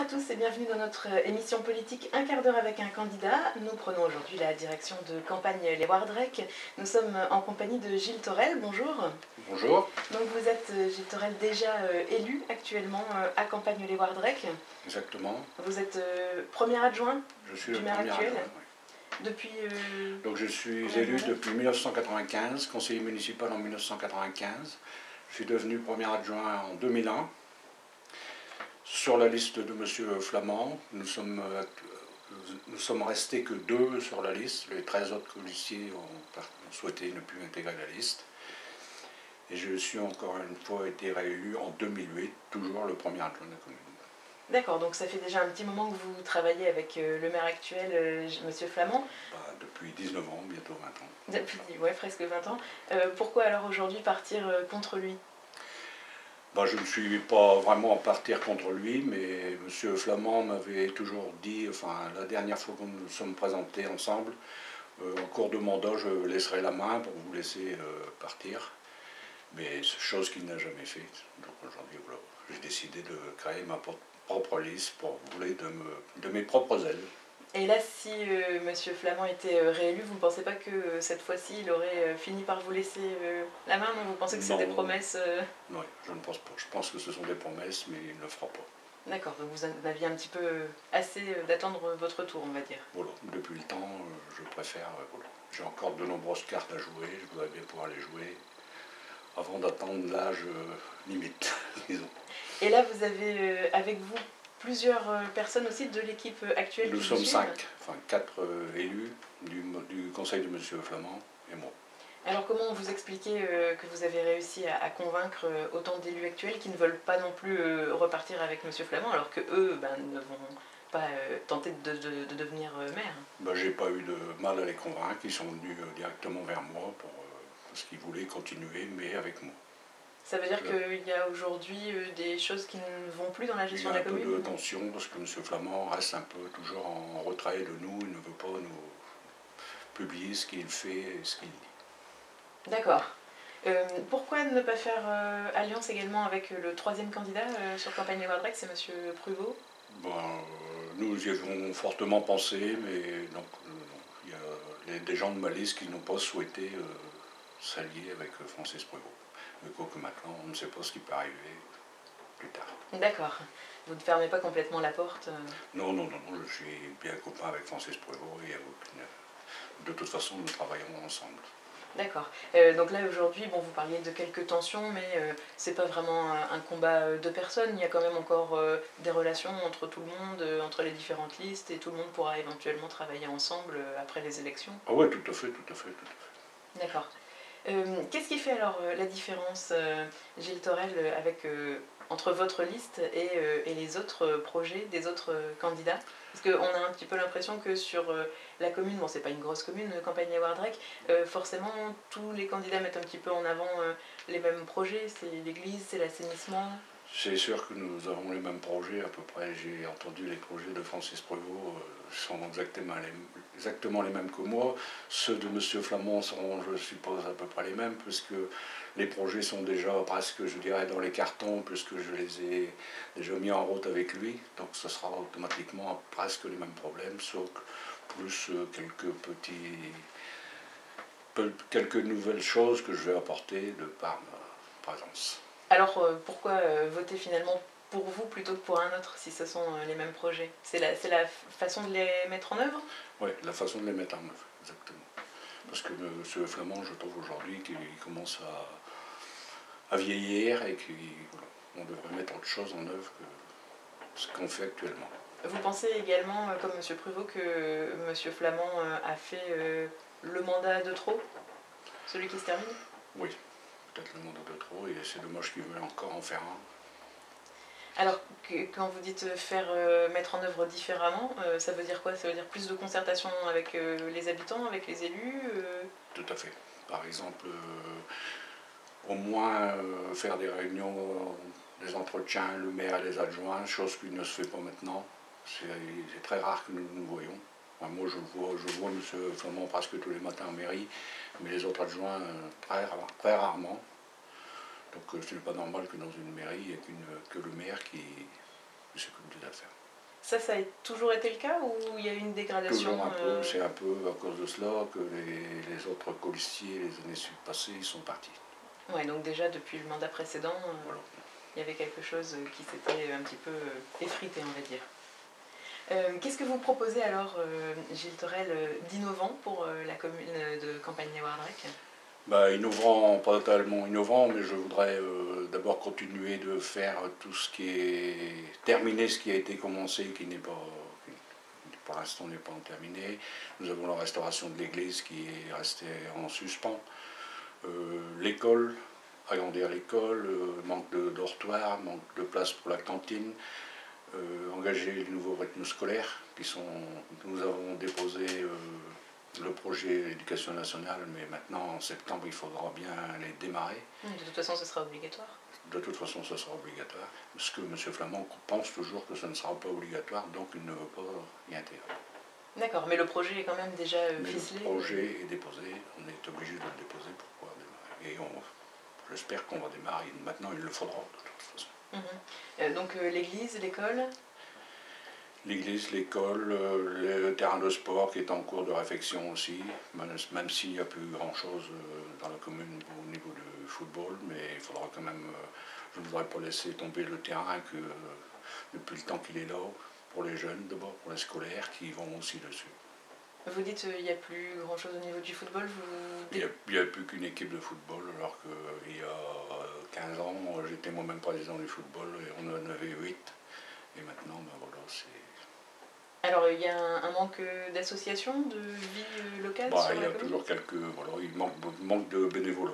à tous et bienvenue dans notre émission politique Un quart d'heure avec un candidat. Nous prenons aujourd'hui la direction de campagne Les Wardrec. Nous sommes en compagnie de Gilles Torel. Bonjour. Bonjour. Donc vous êtes, Gilles Torel, déjà élu actuellement à campagne Les Wardrec. Exactement. Vous êtes premier adjoint du maire actuel. Adjoint, oui. Depuis... Donc je suis élu depuis 1995, conseiller municipal en 1995. Je suis devenu premier adjoint en 2001. Sur la liste de M. Flamand, nous sommes restés que 2 sur la liste. Les 13 autres policiers ont souhaité ne plus intégrer la liste. Et je suis encore une fois été réélu en 2008, toujours le premier adjoint de la commune. D'accord, donc ça fait déjà un petit moment que vous travaillez avec le maire actuel, M. Flamand. Depuis 19 ans, bientôt 20 ans. Depuis, ouais, presque 20 ans. Pourquoi alors aujourd'hui partir contre lui ? Je ne suis pas vraiment à partir contre lui, mais M. Flamand m'avait toujours dit, enfin la dernière fois que nous nous sommes présentés ensemble, en cours de mandat, je laisserai la main pour vous laisser partir. Mais c'est chose qu'il n'a jamais fait. Donc aujourd'hui, voilà, j'ai décidé de créer ma propre liste pour voler de mes propres ailes. Et là, si M. Flamand était réélu, vous ne pensez pas que cette fois-ci, il aurait fini par vous laisser la main? Non, vous pensez que c'est des promesses Non, je ne pense pas. Je pense que ce sont des promesses, mais il ne le fera pas. D'accord, donc vous aviez un petit peu assez d'attendre votre tour, on va dire. Voilà, depuis le temps, je préfère... Voilà. J'ai encore de nombreuses cartes à jouer, je voudrais bien pouvoir les jouer avant d'attendre l'âge limite, disons. Et là, vous avez avec vous plusieurs personnes aussi de l'équipe actuelle? Nous sommes 5, enfin 4 élus du conseil de M. Flamand et moi. Alors comment vous expliquez que vous avez réussi à convaincre autant d'élus actuels qui ne veulent pas non plus repartir avec M. Flamand, alors que eux ne vont pas tenter de devenir maire? J'ai pas eu de mal à les convaincre, ils sont venus directement vers moi parce qu'ils voulaient continuer, mais avec moi. Ça veut dire qu'il y a aujourd'hui des choses qui ne vont plus dans la gestion de la commune? Il y a un peu de tension parce que M. Flamand reste un peu toujours en retrait de nous, il ne veut pas nous publier ce qu'il fait et ce qu'il dit. D'accord. Pourquoi ne pas faire alliance également avec le 3e candidat sur campagne Les Wardrec, c'est M. Pruvot? Nous y avons fortement pensé, mais donc, il y a des gens de ma liste qui n'ont pas souhaité s'allier avec Francis Pruvot. Mais quoique maintenant, on ne sait pas ce qui peut arriver plus tard. D'accord. Vous ne fermez pas complètement la porte? Non, je suis bien copain avec Francis Pruvot et de toute façon, nous travaillons ensemble. D'accord. Donc là aujourd'hui, bon, vous parliez de quelques tensions, mais c'est pas vraiment un combat de personnes. Il y a quand même encore des relations entre tout le monde, entre les différentes listes, et tout le monde pourra éventuellement travailler ensemble après les élections. Ah oui, tout à fait. D'accord. Qu'est-ce qui fait alors la différence, Gilles Torel, entre votre liste et les autres projets des autres candidats? Parce qu'on a un petit peu l'impression que sur la commune, bon c'est pas une grosse commune, campagne Les Wardrec, forcément tous les candidats mettent un petit peu en avant les mêmes projets, c'est l'église, c'est l'assainissement. C'est sûr que nous avons les mêmes projets à peu près. J'ai entendu les projets de Francis Pruvot sont exactement les mêmes que moi. Ceux de M. Flamand seront, je suppose, à peu près les mêmes, puisque les projets sont déjà presque, je dirais, dans les cartons, puisque je les ai déjà mis en route avec lui. Donc ce sera automatiquement presque les mêmes problèmes, sauf plus quelques nouvelles choses que je vais apporter de par ma présence. Alors pourquoi voter finalement pour vous plutôt que pour un autre si ce sont les mêmes projets? C'est la façon de les mettre en œuvre? Oui, la façon de les mettre en œuvre, exactement. Parce que M. Flamand, je trouve aujourd'hui qu'il commence à vieillir et qu'on devrait mettre autre chose en œuvre que ce qu'on fait actuellement. Vous pensez également, comme M. Pruvot, que M. Flamand a fait le mandat de trop? Celui qui se termine? Oui, peut-être le mandat de trop, et c'est dommage qu'il veuille encore en faire un. Alors, quand vous dites mettre en œuvre différemment, ça veut dire quoi? Ça veut dire plus de concertation avec les habitants, avec les élus? Tout à fait. Par exemple, au moins faire des réunions, des entretiens, le maire et les adjoints, chose qui ne se fait pas maintenant. C'est très rare que nous nous voyons. Enfin, moi, je vois M. Flamand presque tous les matins en mairie, mais les autres adjoints, très rarement. Donc ce n'est pas normal que dans une mairie, il n'y ait que le maire qui s'occupe des affaires. Ça a toujours été le cas ou il y a eu une dégradation? Toujours un peu, c'est un peu à cause de cela que les autres colistiers les années passées ils sont partis. Ouais, donc déjà depuis le mandat précédent, Voilà. il y avait quelque chose qui s'était un petit peu effrité, on va dire. Qu'est-ce que vous proposez alors, Gilles Torel, d'innovant pour la commune de Campagne-lès-Wardrec? Bah, innovant, pas totalement innovant, mais je voudrais d'abord continuer de faire tout ce qui est terminer ce qui a été commencé, qui n'est pas, qui, pour l'instant n'est pas terminé. Nous avons la restauration de l'église qui est restée en suspens. L'école, agrandir l'école, manque de dortoirs, manque de place pour la cantine, engager les nouveaux rythmes scolaires qui sont, nous avons déposé le projet éducation nationale, mais maintenant en septembre il faudra bien les démarrer. De toute façon ce sera obligatoire. De toute façon ce sera obligatoire, parce que M. Flamand pense toujours que ça ne sera pas obligatoire, donc il ne veut pas y intégrer. D'accord, mais le projet est quand même déjà ficelé. Le projet est déposé, on est obligé de le déposer pour pouvoir démarrer. Et j'espère qu'on va démarrer, maintenant il le faudra de toute façon. Donc l'église, l'école? L'église, l'école, le terrain de sport qui est en cours de réfection aussi, même s'il n'y a plus grand chose dans la commune au niveau du football, mais il faudra quand même, je ne voudrais pas laisser tomber le terrain que depuis le temps qu'il est là, pour les jeunes d'abord, pour les scolaires qui vont aussi dessus. Vous dites qu'il n'y a plus grand chose au niveau du football, Il n'y a plus qu'une équipe de football, alors qu'il y a 15 ans, j'étais moi-même président du football et on en avait 8. Et maintenant, ben voilà, c'est... Alors il y a un manque d'associations, de vie locale sur la Il y a commune? toujours quelques... Voilà, il manque de bénévolat.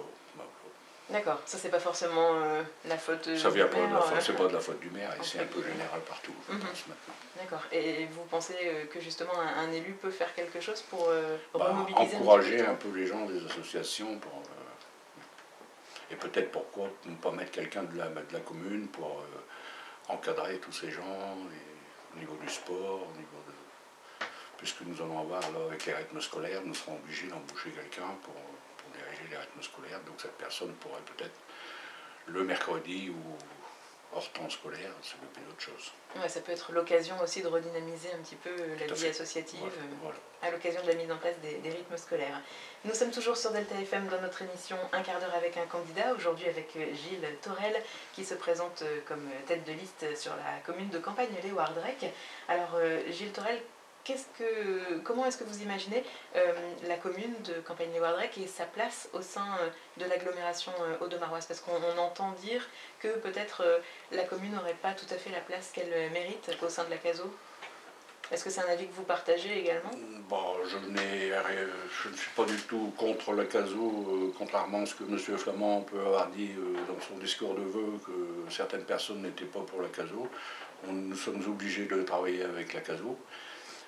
D'accord, ça c'est pas forcément la faute Ça vient du pas de maire, la faute, c'est pas de la faute du maire, et c'est un peu guillemets. général partout, je pense, maintenant. D'accord, et vous pensez que justement un élu peut faire quelque chose pour remobiliser encourager un peu les gens des associations, pour, et peut-être pourquoi ne pas mettre quelqu'un de la commune pour encadrer tous ces gens, au niveau du sport, au niveau de... Puisque nous allons avoir, là, avec les rythmes scolaires, nous serons obligés d'embaucher quelqu'un pour diriger les rythmes scolaires, donc cette personne pourrait peut-être, le mercredi ou hors temps scolaire, s'occuper d'autre chose. Ouais, ça peut être l'occasion aussi de redynamiser un petit peu la vie associative, voilà. à l'occasion de la mise en place des rythmes scolaires. Nous sommes toujours sur Delta FM dans notre émission Un quart d'heure avec un candidat, aujourd'hui avec Gilles Torel qui se présente comme tête de liste sur la commune de Campagne-lès-Wardrec. Alors Gilles Torel, comment est-ce que vous imaginez la commune de Campagne-lès-Wardrec et sa place au sein de l'agglomération audomaroise? Parce qu'on entend dire que peut-être la commune n'aurait pas tout à fait la place qu'elle mérite au sein de la CASO. Est-ce que c'est un avis que vous partagez également? Je ne suis pas du tout contre la CASO, contrairement à ce que M. Flamand peut avoir dit dans son discours de vœux, que certaines personnes n'étaient pas pour la CASO. Nous sommes obligés de travailler avec la CASO.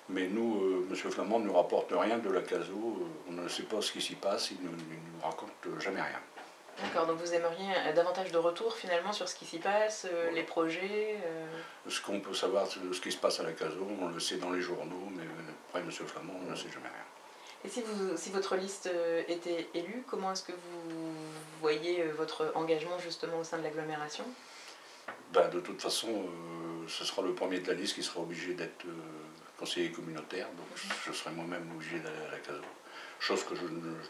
Mais nous, M. Flamand ne nous rapporte rien de la CASO, on ne sait pas ce qui s'y passe, il ne nous raconte jamais rien. D'accord, donc vous aimeriez davantage de retours finalement sur ce qui s'y passe, les projets Ce qu'on peut savoir de ce qui se passe à la CASO, on le sait dans les journaux, mais après M. Flamand, on ne sait jamais rien. Et si votre liste était élue, comment est-ce que vous voyez votre engagement justement au sein de l'agglomération? De toute façon, ce sera le premier de la liste qui sera obligé d'être conseiller communautaire, donc je serai moi-même obligé d'aller à la CASO. Chose que je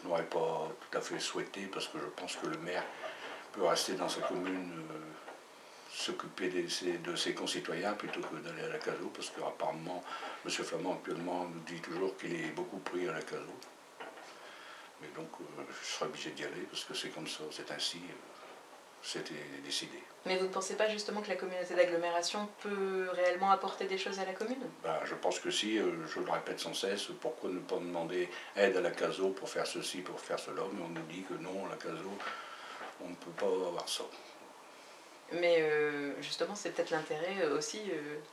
n'aurais pas tout à fait souhaité, parce que je pense que le maire peut rester dans sa commune, s'occuper de ses concitoyens plutôt que d'aller à la CASO, parce qu'apparemment, M. Flamand actuellement nous dit toujours qu'il est beaucoup pris à la CASO. Mais donc, je serai obligé d'y aller, parce que c'est comme ça, c'est ainsi. C'était décidé. Mais vous ne pensez pas justement que la communauté d'agglomération peut réellement apporter des choses à la commune? Je pense que si, je le répète sans cesse, pourquoi ne pas demander aide à la CASO pour faire ceci, pour faire cela, mais on nous dit que non, la CASO, on ne peut pas avoir ça. Mais justement, c'est peut-être l'intérêt aussi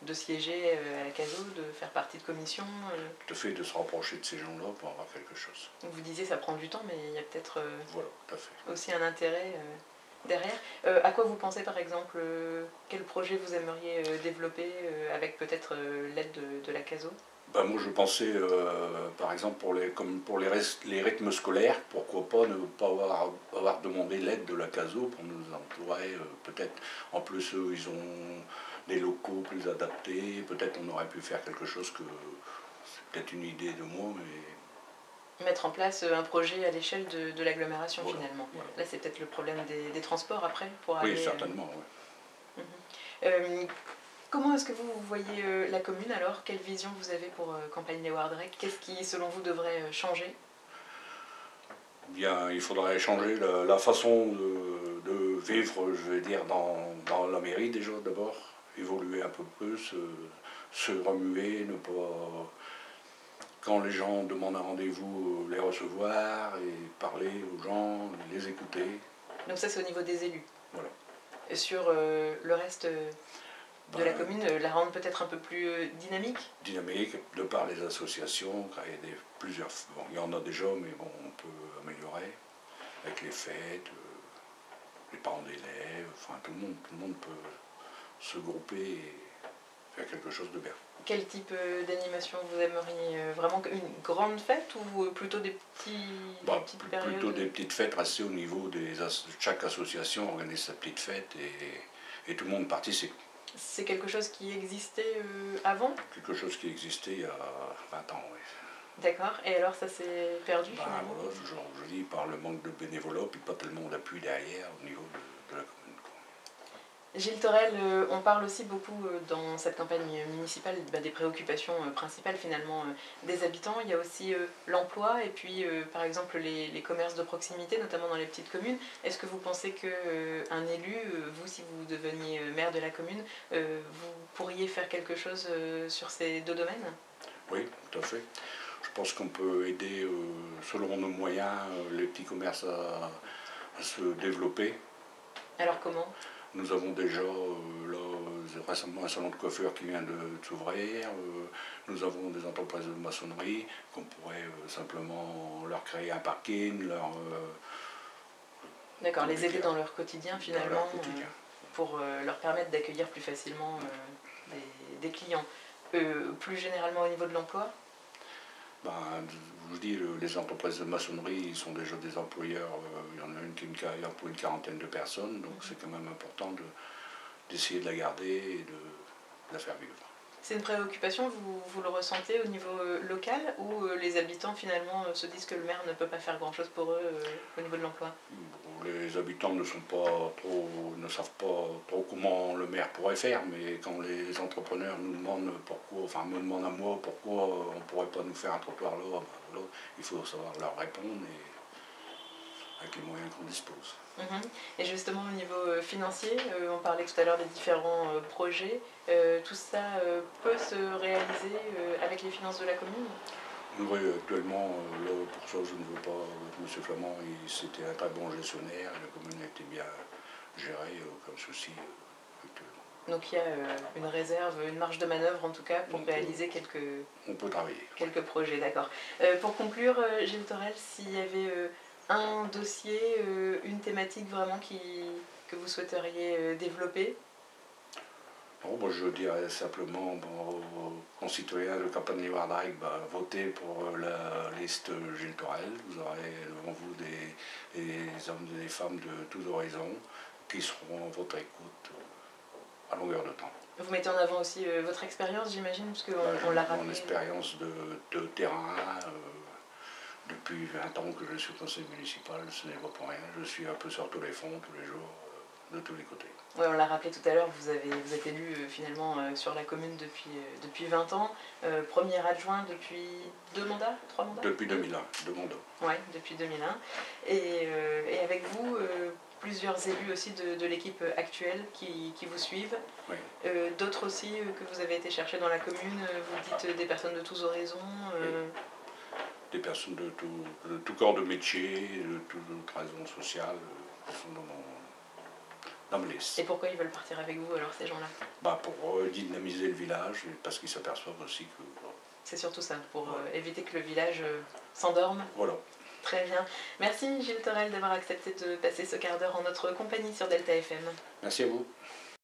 de siéger à la CASO, de faire partie de commission. Le fait de se rapprocher de ces gens-là pour avoir quelque chose. Vous disiez ça prend du temps, mais il y a peut-être voilà, tout à fait. aussi un intérêt derrière. À quoi vous pensez par exemple? Quel projet vous aimeriez développer avec peut-être l'aide de la CASO? Moi je pensais par exemple pour les rythmes scolaires, pourquoi pas ne pas avoir demandé l'aide de la CASO pour nous entourer peut-être. En plus eux ils ont des locaux plus adaptés. Peut-être on aurait pu faire quelque chose que, c'est peut-être une idée de moi, mais Mettre en place un projet à l'échelle de l'agglomération voilà, finalement. voilà. Là c'est peut-être le problème des transports après pour Oui, aller... certainement. Oui. Mhm. Comment est-ce que vous voyez la commune alors? Quelle vision vous avez pour Campagne-les-Wardrec? Qu'est-ce qui selon vous devrait changer? Bien, il faudrait changer la façon de vivre, je vais dire, dans la mairie déjà d'abord, évoluer un peu plus, se remuer, ne pas, quand les gens demandent un rendez-vous, les recevoir et parler aux gens, les écouter. Donc ça c'est au niveau des élus. Voilà. Et sur le reste de la commune, la rendre peut-être un peu plus dynamique? Dynamique, de par les associations, créer plusieurs... Bon, il y en a déjà, mais bon, on peut améliorer, avec les fêtes, les parents d'élèves, enfin tout le monde peut se grouper et faire quelque chose de bien. Quel type d'animation vous aimeriez? Vraiment une grande fête ou plutôt des petites périodes? Plutôt des petites fêtes, rester au niveau chaque association organise sa petite fête et tout le monde participe. C'est quelque chose qui existait avant? Quelque chose qui existait il y a 20 ans, oui. D'accord. Et alors ça s'est perdu finalement? Voilà, genre, je dis par le manque de bénévolat, puis pas tellement d'appui derrière au niveau de la commune. Gilles Torel, on parle aussi beaucoup dans cette campagne municipale des préoccupations principales finalement des habitants. Il y a aussi l'emploi et puis par exemple les commerces de proximité, notamment dans les petites communes. Est-ce que vous pensez qu'un élu, vous si vous deveniez maire de la commune, vous pourriez faire quelque chose sur ces deux domaines? Oui, tout à fait. Je pense qu'on peut aider, selon nos moyens, les petits commerces à se développer. Alors comment? Nous avons déjà là, récemment un salon de coiffure qui vient de s'ouvrir. Nous avons des entreprises de maçonnerie qu'on pourrait simplement leur créer un parking, D'accord, les aider dans leur quotidien finalement, dans leur quotidien. Pour leur permettre d'accueillir plus facilement des clients. Plus généralement au niveau de l'emploi? Ben, je vous dis, les entreprises de maçonnerie, ils sont déjà des employeurs. Il y en a une qui emploie une quarantaine de personnes, donc c'est quand même important d'essayer de la garder et de la faire vivre. C'est une préoccupation, vous le ressentez au niveau local ou les habitants finalement se disent que le maire ne peut pas faire grand chose pour eux au niveau de l'emploi? Les habitants ne savent pas trop comment le maire pourrait faire, mais quand les entrepreneurs nous demandent pourquoi, enfin me demandent à moi pourquoi on ne pourrait pas nous faire un trottoir là, ben voilà, il faut savoir leur répondre et avec les moyens qu'on dispose. Et justement au niveau financier, on parlait tout à l'heure des différents projets, tout ça peut se réaliser avec les finances de la commune? Oui, actuellement, là, pour ça, je ne veux pas. M. Flamand, c'était un très bon gestionnaire, la commune a été bien gérée, aucun souci actuellement. Donc il y a une réserve, une marge de manœuvre en tout cas pour réaliser On peut travailler. quelques projets, d'accord. Pour conclure, Gilles Torel, s'il y avait un dossier, une thématique vraiment que vous souhaiteriez développer? Non, moi, je dirais simplement aux concitoyens de Campagne-les-Wardrec, votez pour la liste Gilles Torel. Vous aurez devant vous des hommes et des femmes de tous horizons qui seront à votre écoute à longueur de temps. Vous mettez en avant aussi votre expérience, j'imagine, parce qu'on l'a rappelé. Mon expérience de terrain, depuis 20 ans que je suis conseiller municipal, ce n'est pas pour rien. Je suis un peu sur tous les fronts, tous les jours, de tous les côtés. Ouais, on l'a rappelé tout à l'heure, vous êtes élu finalement sur la commune depuis 20 ans, premier adjoint depuis 2 mandats, 3 mandats? Depuis 2001, 2 mandats. Oui, depuis 2001. Et avec vous, plusieurs élus aussi de l'équipe actuelle qui vous suivent. Oui. D'autres aussi que vous avez été chercher dans la commune, vous dites des personnes de tous horizons. Oui. Des personnes de tout corps de métier, de toute raison sociale, qui sont dans ma liste. Et pourquoi ils veulent partir avec vous alors ces gens-là? Pour dynamiser le village, parce qu'ils s'aperçoivent aussi que... C'est surtout ça, pour éviter que le village s'endorme. Voilà. Très bien. Merci Gilles Torel d'avoir accepté de passer ce quart d'heure en notre compagnie sur Delta FM. Merci à vous.